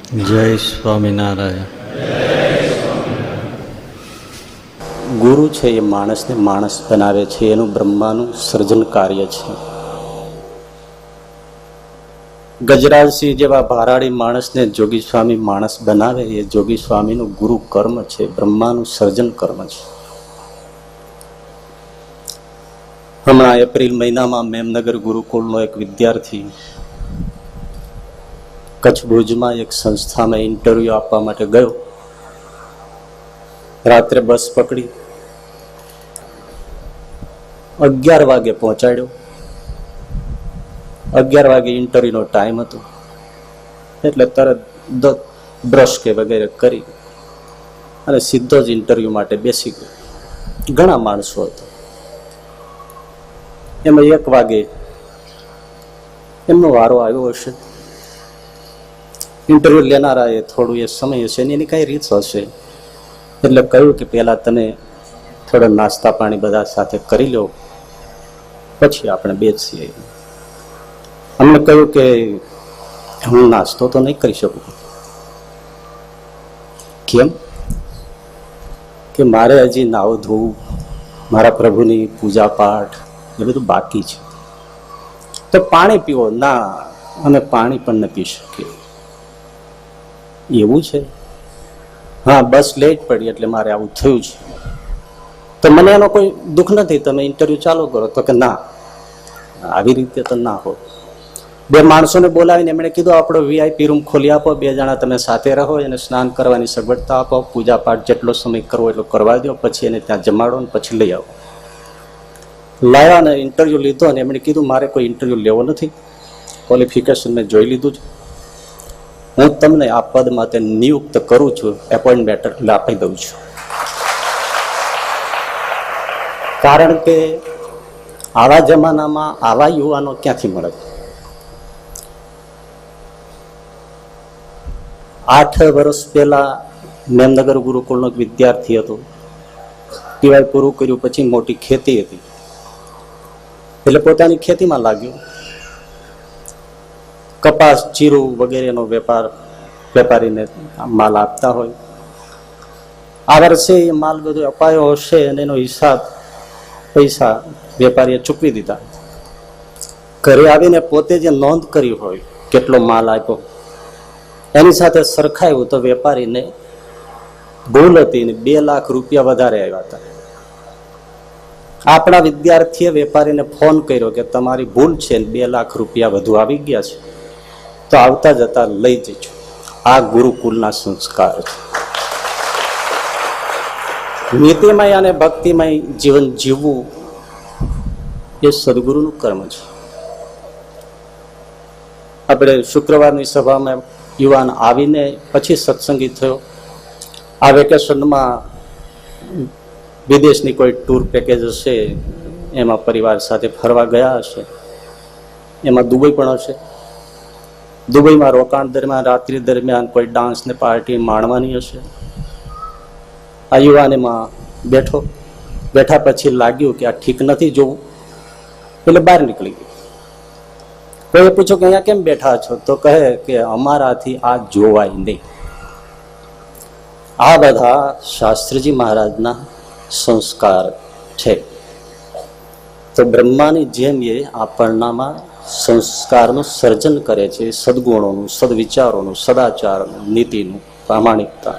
જય સ્વામિનારાયણ. ગુરુ છે એ માણસને માણસ બનાવે છે, એનું બ્રહ્માનું સર્જન કાર્ય છે. ગજરાજસિંહ જેવા ભારાડી માણસને જોગી સ્વામી માણસ બનાવે એ જોગી સ્વામીનું ગુરુ કર્મ છે, બ્રહ્માનું સર્જન કર્મ છે. હમણાં એપ્રિલ મહિનામાં મેમનગર ગુરુકુળનો એક વિદ્યાર્થી કચ્છ ભુજમાં એક સંસ્થામાં ઇન્ટરવ્યુ આપવા માટે ગયો. રાત્રે બસ પકડી 11 વાગે પહોંચાડ્યો. 11 વાગે ઇન્ટરવ્યુનો ટાઈમ હતો એટલે તરત બ્રશ કે વગેરે કરી અને સીધો જ ઇન્ટરવ્યુ માટે બેસી ગયો. ઘણા માણસો હતા. એમાં 1 વાગે એમનો વારો આવ્યો હશે. ઇન્ટરવ્યુ લેનારા એ થોડું એ સમય હશે ને એની કઈ રીત હશે એટલે કહ્યું કે પહેલા તમે થોડા નાસ્તા પાણી બધા સાથે કરી લો, પછી આપણે બેસીએ. અમને કહ્યું કે હું નાસ્તો તો નહીં કરી શકું. કેમ? કે મારે હજી નાવું ધોવું, મારા પ્રભુની પૂજા પાઠ એ બધું બાકી છે. તો પાણી પીવો. ના, અમે પાણી પણ ન પી શકીએ. એવું છે? હા, બસ લેટ પડી એટલે મારે આવું થયું છે. તો મને એનો કોઈ દુઃખ નથી, તમે ઇન્ટરવ્યુ ચાલુ કરો. તો કે ના, આવી રીતે તો ના હોય. 2 માણસોને બોલાવીને એમણે કીધું આપણો VIP રૂમ ખોલી આપો, 2 જણા તમે સાથે રહો, એને સ્નાન કરવાની સગવડતા આપો, પૂજા પાઠ જેટલો સમય કરવો એટલો કરવા દો, પછી એને ત્યાં જમાડો ને પછી લઈ આવો. લાવ્યા ને ઇન્ટરવ્યુ લીધો અને એમણે કીધું મારે કોઈ ઇન્ટરવ્યુ લેવો નથી, ક્વોલિફિકેશન મેં જોઈ લીધું છે, હું તમને આ પદ માટે નિયુક્ત કરું છું, એપોઇન્ટમેન્ટ એટલે આપી દઉં છું. કારણ કે આવા જમાનામાં આવા યુવાનો ક્યાંથી મળે? 8 વર્ષ પહેલા મેમનગર ગુરુકુળનો એક વિદ્યાર્થી હતો. ટીવાય પૂરું કર્યું પછી મોટી ખેતી હતી એટલે પોતાની ખેતીમાં લાગ્યો. કપાસ, જીરું વગેરેનો વેપારીને માલ આપતા હોય. આ વર્ષે એ માલ બધો અપાયો હશે અને એનો હિસાબ પૈસા વેપારીએ ચૂકવી દીધા. ઘરે આવીને પોતે જે નોંધ કરી હોય કેટલો માલ આપ્યો એની સાથે સરખાયું તો વેપારીને ભૂલ હતી ને 2 લાખ રૂપિયા વધારે આવ્યા હતા. આપણા વિદ્યાર્થીએ વેપારીને ફોન કર્યો કે તમારી ભૂલ છે ને 2 લાખ રૂપિયા વધુ આવી ગયા છે, તો આવતા જતા લઈ જજો. આ ગુરુકુળના સંસ્કાર છે. નીતિમય અને ભક્તિમય જીવન જીવવું એ સદગુરુનું કર્મ છે. આપણે શુક્રવારની સભામાં યુવાન આવીને પછી સત્સંગી થયો. આ વેકેશનમાં વિદેશની કોઈ ટૂર પેકેજ હશે, એમાં પરિવાર સાથે ફરવા ગયા હશે, એમાં દુબઈ પણ હશે. દુબઈમાં રોકાણ દરમિયાન રાત્રિ દરમિયાન કોઈ ડાન્સ ને પાર્ટી માણવાની હશે. આ યુવાન એમાં બેઠા પછી લાગ્યું કે આ ઠીક નથી જોવું એટલે બહાર નીકળી ગયું. કોઈએ પૂછ્યું કે અહીંયા કેમ બેઠા છો? તો કહે કે અમારાથી આ જોવાય નહીં. આ બધા શાસ્ત્રીજી મહારાજના સંસ્કાર છે. તો બ્રહ્માની જેમ એ આપણનામાં સંસ્કારનું સર્જન કરે છે, સદગુણોનું, સદવિચારોનું, સદાચારનું, નીતિનું, પ્રામાણિકતા.